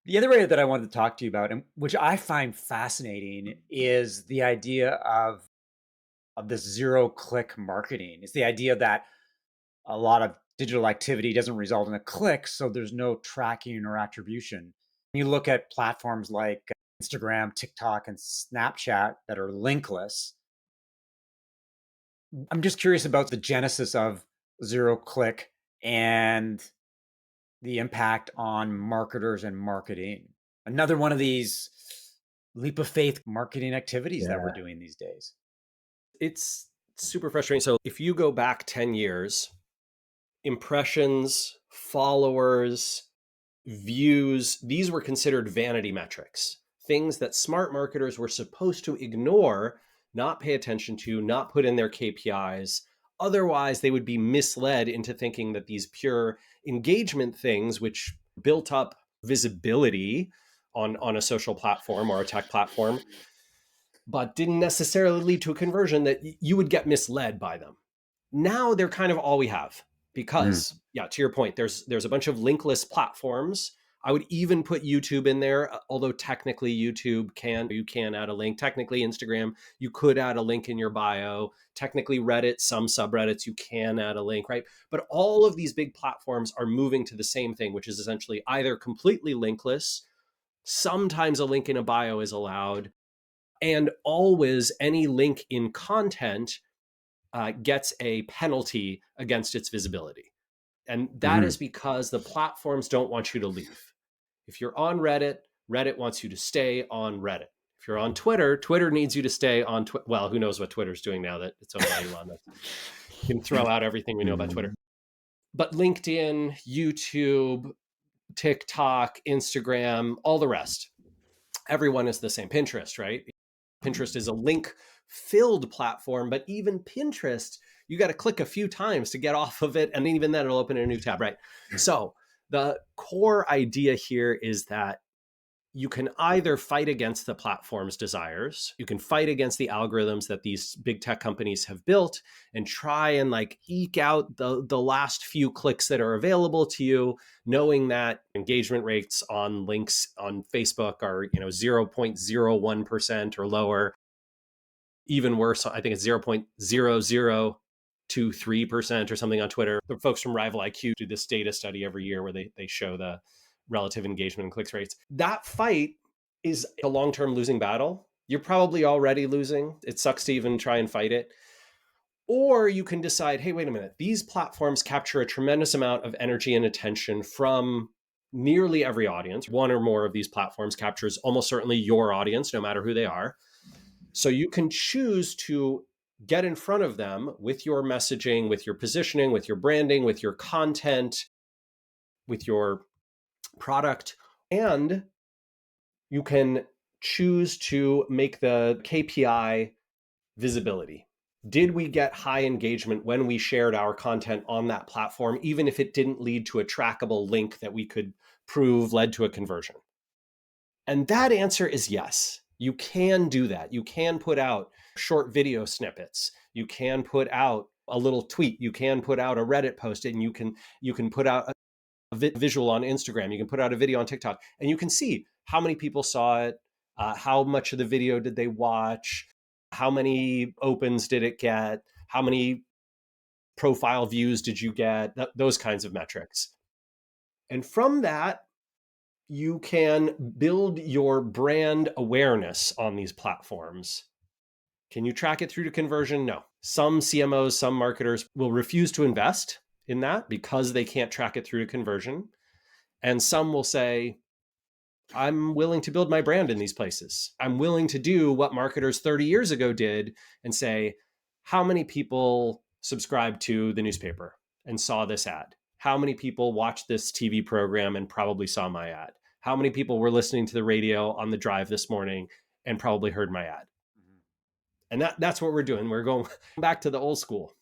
The other area that I wanted to talk to you about, and which I find fascinating, is the idea of this zero click marketing. It's the idea that a lot of digital activity doesn't result in a click, so there's no tracking or attribution. You look at platforms like Instagram, TikTok, and Snapchat that are linkless. I'm just curious about the genesis of zero click and the impact on marketers and marketing. Another one of these leap of faith marketing activities that we're Yeah. doing these days. It's super frustrating. So if you go back 10 years, impressions, followers, views, these were considered vanity metrics, things that smart marketers were supposed to ignore, not pay attention to, not put in their KPIs. Otherwise, they would be misled into thinking that these pure engagement things, which built up visibility on a social platform or a tech platform, but didn't necessarily lead to a conversion, that you would get misled by them. Now they're kind of all we have Mm. because, yeah, to your point, there's a bunch of linkless platforms. I would even put YouTube in there, although technically you can add a link. Technically Instagram, you could add a link in your bio. Technically Reddit, some subreddits you can add a link, right? But all of these big platforms are moving to the same thing, which is essentially either completely linkless, sometimes a link in a bio is allowed, and always any link in content gets a penalty against its visibility. And that Mhm. is because the platforms don't want you to leave. If you're on Reddit, Reddit wants you to stay on Reddit. If you're on Twitter, Twitter needs you to stay on Twitter. Well, who knows what Twitter's doing now that it's owned by Elon Musk. You can throw out everything we know about Twitter. Mhm. But LinkedIn, YouTube, TikTok, Instagram, all the rest, everyone is the same. Pinterest, right? Pinterest is a link filled platform, but even Pinterest, you got to click a few times to get off of it. And even then, it'll open a new tab, right? So, the core idea here is that you can either fight against the platform's desires, you can fight against the algorithms that these big tech companies have built and try and like eke out the last few clicks that are available to you, knowing that engagement rates on links on Facebook are 0.01% or lower. Even worse, I think it's 0.0023% or something on Twitter. The folks from Rival IQ do this data study every year where they show the relative engagement and clicks rates. That fight is a long-term losing battle. You're probably already losing. It sucks to even try and fight it. Or you can decide, hey, wait a minute, these platforms capture a tremendous amount of energy and attention from nearly every audience. One or more of these platforms captures almost certainly your audience, no matter who they are. So you can choose to get in front of them with your messaging, with your positioning, with your branding, with your content, with your product, and you can choose to make the KPI visibility. Did we get high engagement when we shared our content on that platform, even if it didn't lead to a trackable link that we could prove led to a conversion? And that answer is yes. You can do that. You can put out short video snippets. You can put out a little tweet. You can put out a Reddit post, and you can put out a visual on Instagram. You can put out a video on TikTok, and you can see how many people saw it, how much of the video did they watch, how many opens did it get, how many profile views did you get, those kinds of metrics. And from that, you can build your brand awareness on these platforms. Can you track it through to conversion? No. Some CMOs, some marketers will refuse to invest in that because they can't track it through to conversion. And some will say, I'm willing to build my brand in these places. I'm willing to do what marketers 30 years ago did and say, how many people subscribed to the newspaper and saw this ad? How many people watched this TV program and probably saw my ad? How many people were listening to the radio on the drive this morning and probably heard my ad? And that's what we're doing. We're going back to the old school.